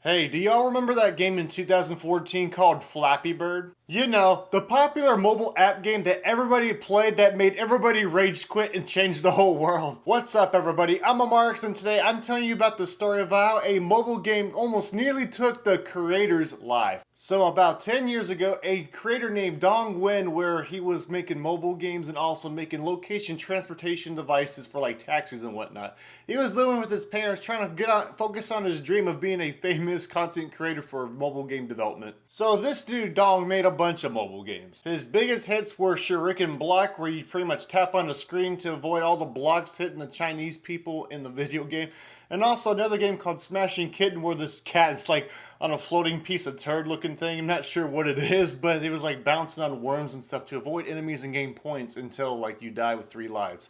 Hey, do y'all remember that game in 2014 called Flappy Bird? You know, the popular mobile app game that everybody played that made everybody rage quit and change the whole world. What's up everybody, I'm Amaryx and today I'm telling you about the story of how a mobile game almost nearly took the creator's life. So about 10 years ago, a creator named Dontg, where he was making mobile games and also making location transportation devices for like taxis and whatnot. He was living with his parents trying to focus on his dream of being a famous content creator for mobile game development. So this dude Dontg made a bunch of mobile games. His biggest hits were Shuriken Block, where you pretty much tap on the screen to avoid all the blocks hitting the Chinese people in the video game. And also another game called Smashing Kitten, where this cat is like on a floating piece of turd looking thing. I'm not sure what it is, but it was like bouncing on worms and stuff to avoid enemies and gain points until like you die with 3 lives.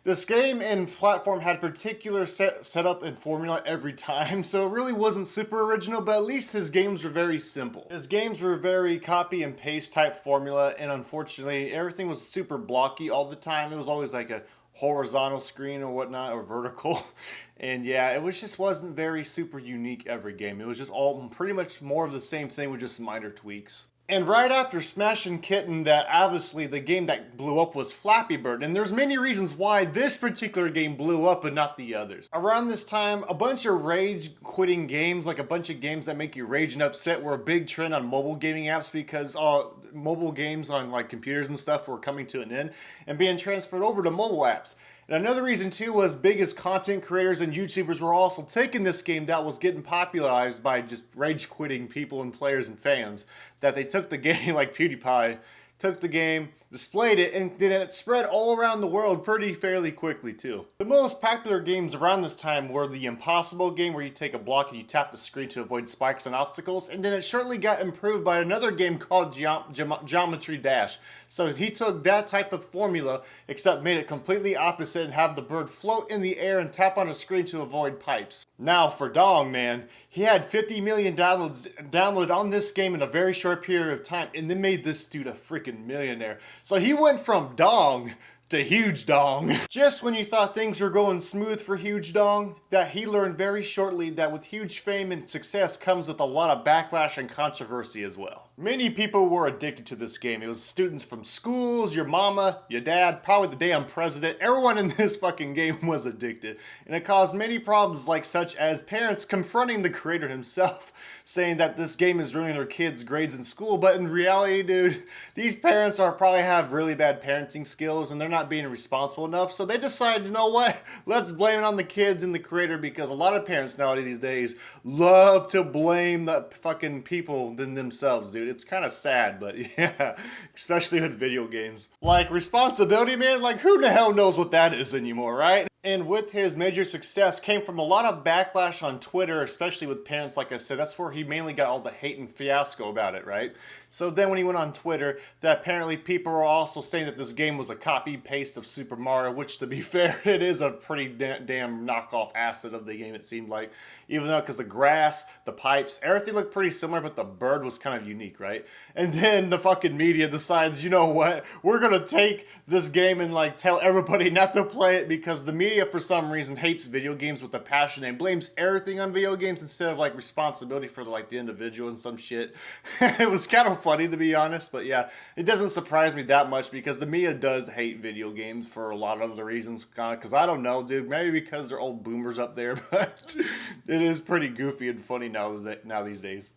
This game and platform had particular setup and formula every time, so it really wasn't super original, but at least his games were very simple. His games were very copy and paste type formula, and unfortunately everything was super blocky all the time. It was always like a horizontal screen or whatnot, or vertical. And yeah, it just wasn't very super unique every game. It was just all pretty much more of the same thing with just minor tweaks. And right after Smashing Kitten, that obviously the game that blew up was Flappy Bird, and there's many reasons why this particular game blew up but not the others. Around this time, a bunch of rage quitting games, like a bunch of games that make you rage and upset, were a big trend on mobile gaming apps because mobile games on like computers and stuff were coming to an end and being transferred over to mobile apps. And another reason too was biggest content creators and YouTubers were also taking this game that was getting popularized by just rage quitting people and players and fans, that they took the game, like PewDiePie, took the game, displayed it, and then it spread all around the world fairly quickly too. The most popular games around this time were the Impossible game, where you take a block and you tap the screen to avoid spikes and obstacles, and then it shortly got improved by another game called Geometry Dash. So he took that type of formula, except made it completely opposite and have the bird float in the air and tap on a screen to avoid pipes. Now for Dontg, man, he had 50 million download on this game in a very short period of time, and then made this dude a freaking millionaire. So he went from Dontg to Huge Dontg. Just when you thought things were going smooth for Huge Dontg, that he learned very shortly that with huge fame and success comes with a lot of backlash and controversy as well. Many people were addicted to this game. It was students from schools, your mama, your dad, probably the damn president. Everyone in this fucking game was addicted. And it caused many problems, like such as parents confronting the creator himself, saying that this game is ruining their kids' grades in school. But in reality, dude, these parents probably have really bad parenting skills and they're not being responsible enough. So they decided, you know what? Let's blame it on the kids and the creator, because a lot of parents nowadays these days love to blame the fucking people than themselves, dude. It's kind of sad, but yeah, especially with video games. Like responsibility, man, like who the hell knows what that is anymore, right? And with his major success came from a lot of backlash on Twitter, especially with parents. Like I said, that's where he mainly got all the hate and fiasco about it, right? So then when he went on Twitter, that apparently people were also saying that this game was a copy-paste of Super Mario, which to be fair, it is a pretty damn knockoff asset of the game, it seemed like. Even though, because the grass, the pipes, everything looked pretty similar, but the bird was kind of unique, right? And then the fucking media decides, you know what? We're gonna take this game and like tell everybody not to play it, because the media for some reason hates video games with a passion and blames everything on video games instead of like responsibility for the individual and some shit. It was kind of funny, to be honest, but yeah, it doesn't surprise me that much because the media does hate video games for a lot of the reasons, kind of, because I don't know, dude, maybe because they're old boomers up there, but it is pretty goofy and funny now these days.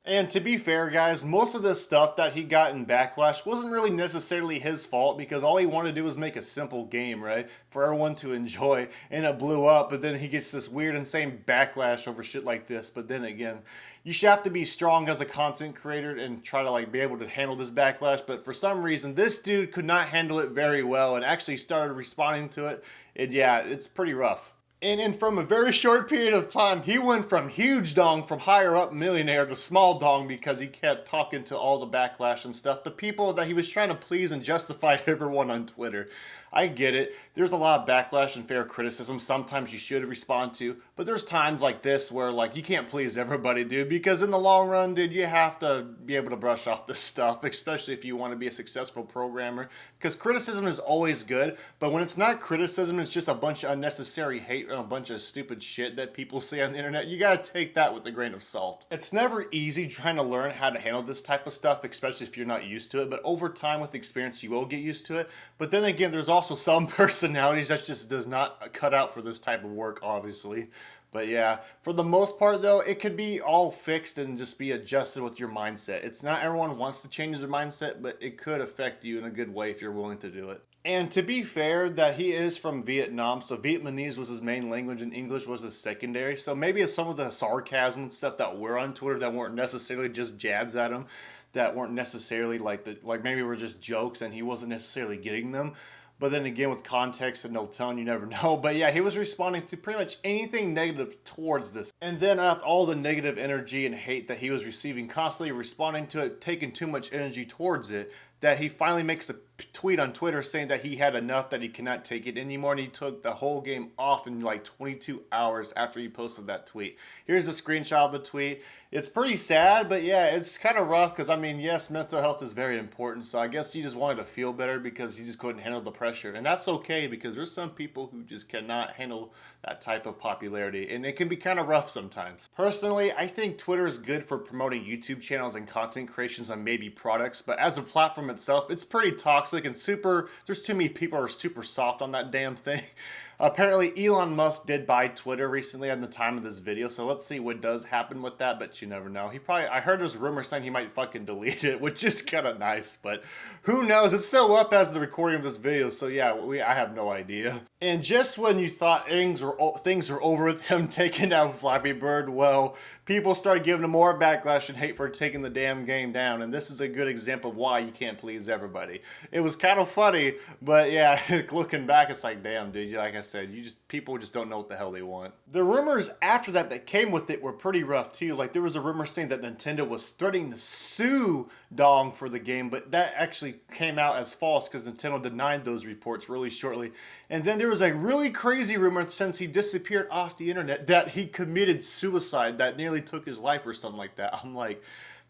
And to be fair, guys, most of this stuff that he got in Backlash wasn't really necessarily his fault, because all he wanted to do was make a simple game, right? For everyone to enjoy, and it blew up, but then he gets this weird, insane backlash over shit like this. But then again, you should have to be strong as a content creator and try to be able to handle this backlash, but for some reason, this dude could not handle it very well and actually started responding to it, and yeah, it's pretty rough. And from a very short period of time, he went from Huge Dontg, from higher up millionaire, to Small Dontg, because he kept talking to all the backlash and stuff, the people that he was trying to please and justify everyone on Twitter. I get it. There's a lot of backlash and fair criticism sometimes you should respond to, but there's times like this where you can't please everybody, dude, because in the long run, dude, you have to be able to brush off this stuff, especially if you want to be a successful programmer, because criticism is always good, but when it's not criticism, it's just a bunch of unnecessary hate a bunch of stupid shit that people say on the internet. You gotta take that with a grain of salt. It's never easy trying to learn how to handle this type of stuff, especially if you're not used to it, but over time with experience you will get used to it. But then again, there's also some personalities that just does not cut out for this type of work, obviously. But yeah, for the most part though, it could be all fixed and just be adjusted with your mindset. It's not everyone wants to change their mindset, but it could affect you in a good way if you're willing to do it. And to be fair, that he is from Vietnam, so Vietnamese was his main language and English was his secondary. So maybe it's some of the sarcasm and stuff that were on Twitter that weren't necessarily just jabs at him, that weren't necessarily like maybe were just jokes and he wasn't necessarily getting them. But then again, with context and no tone, you never know. But yeah, he was responding to pretty much anything negative towards this. And then after all the negative energy and hate that he was receiving, constantly responding to it, taking too much energy towards it, that he finally makes a tweet on Twitter saying that he had enough, that he cannot take it anymore, and he took the whole game off in like 22 hours after he posted that tweet. Here's a screenshot of the tweet. It's pretty sad, but yeah, it's kind of rough because, I mean, yes, mental health is very important, so I guess he just wanted to feel better because he just couldn't handle the pressure, and that's okay because there's some people who just cannot handle that type of popularity, and it can be kind of rough sometimes. Personally, I think Twitter is good for promoting YouTube channels and content creations and maybe products, but as a platform itself, it's pretty toxic and there's too many people who are super soft on that damn thing. Apparently Elon Musk did buy Twitter recently at the time of this video, so let's see what does happen with that, but you never know. I heard there's rumors saying he might fucking delete it, which is kind of nice, but who knows? It's still up as the recording of this video, so yeah, I have no idea. And just when you thought things were over with him taking down Flappy Bird, well, people started giving him more backlash and hate for taking the damn game down, and this is a good example of why you can't please everybody. It was kind of funny, but yeah, looking back, it's like, damn, dude, like I said, people just don't know what the hell they want. The rumors after that came with it were pretty rough too. Like there was a rumor saying that Nintendo was threatening to sue Dontg for the game, but that actually came out as false because Nintendo denied those reports really shortly. And then there was a really crazy rumor since he disappeared off the internet that he committed suicide, that nearly took his life or something like that. I'm like,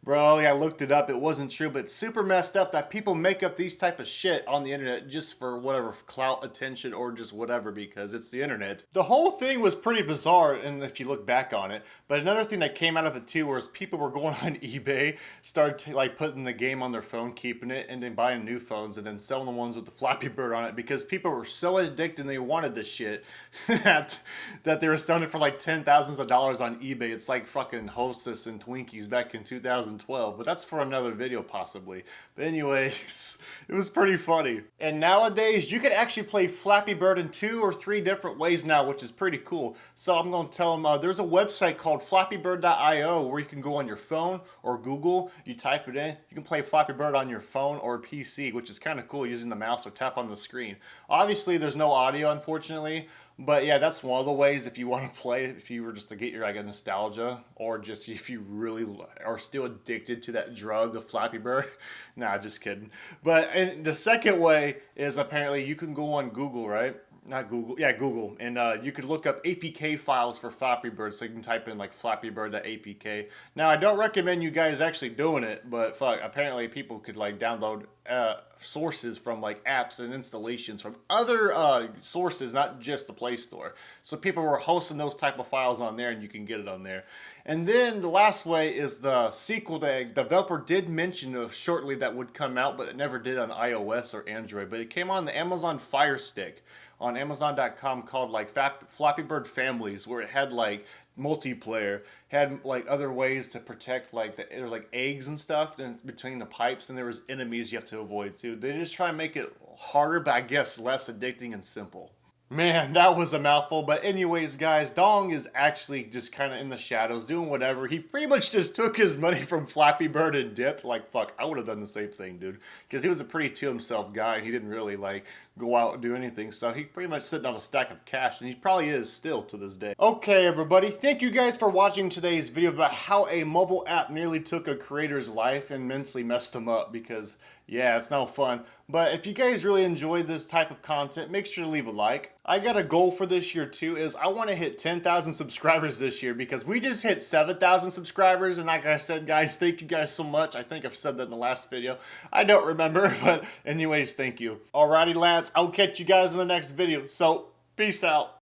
bro, yeah, I looked it up. It wasn't true, but it's super messed up that people make up these type of shit on the internet just for whatever clout, attention, or just whatever because it's the internet. The whole thing was pretty bizarre, and if you look back on it. But another thing that came out of it too was people were going on eBay, started like putting the game on their phone, keeping it, and then buying new phones and then selling the ones with the Flappy Bird on it because people were so addicted and they wanted this shit that they were selling it for like $10,000s on eBay. It's like fucking Hostess and Twinkies back in 2012, but that's for another video possibly. But anyways, it was pretty funny. And nowadays you can actually play Flappy Bird in 2 or 3 different ways now, which is pretty cool. So I'm going to tell them there's a website called flappybird.io where you can go on your phone or Google, you type it in, you can play Flappy Bird on your phone or PC, which is kind of cool using the mouse or tap on the screen. Obviously there's no audio unfortunately, but yeah, that's one of the ways if you want to play it, if you were just to get your like a nostalgia, or just if you really are still addicted to that drug, the Flappy Bird. Nah, just kidding. But and the second way is apparently you can go on Google, right? Not Google, yeah, Google, and you could look up APK files for Flappy Bird, so you can type in like flappybird.apk. Now, I don't recommend you guys actually doing it, but fuck, apparently people could like download sources from like apps and installations from other sources, not just the Play Store. So people were hosting those type of files on there, and you can get it on there. And then the last way is the sequel that the developer did mention of shortly that would come out, but it never did on iOS or Android. But it came on the Amazon Fire Stick on Amazon.com called like Flappy Bird Families, where it had like multiplayer, had like other ways to protect, like there was like eggs and stuff in between the pipes, and there was enemies you have to avoid too. They just try and make it harder, but I guess less addicting and simple. Man, that was a mouthful. But anyways, guys, Dontg is actually just kind of in the shadows doing whatever. He pretty much just took his money from Flappy Bird and dipped. Like, fuck, I would have done the same thing, dude. Because he was a pretty to himself guy, and he didn't really, like, go out and do anything. So he pretty much sitting on a stack of cash, and he probably is still to this day. Okay, everybody. Thank you guys for watching today's video about how a mobile app nearly took a creator's life and immensely messed him up because, yeah, it's no fun. But if you guys really enjoyed this type of content, make sure to leave a like. I got a goal for this year too, is I want to hit 10,000 subscribers this year because we just hit 7,000 subscribers, and like I said, guys, thank you guys so much. I think I've said that in the last video. I don't remember, but anyways, thank you. Alrighty, lads, I'll catch you guys in the next video. So, peace out.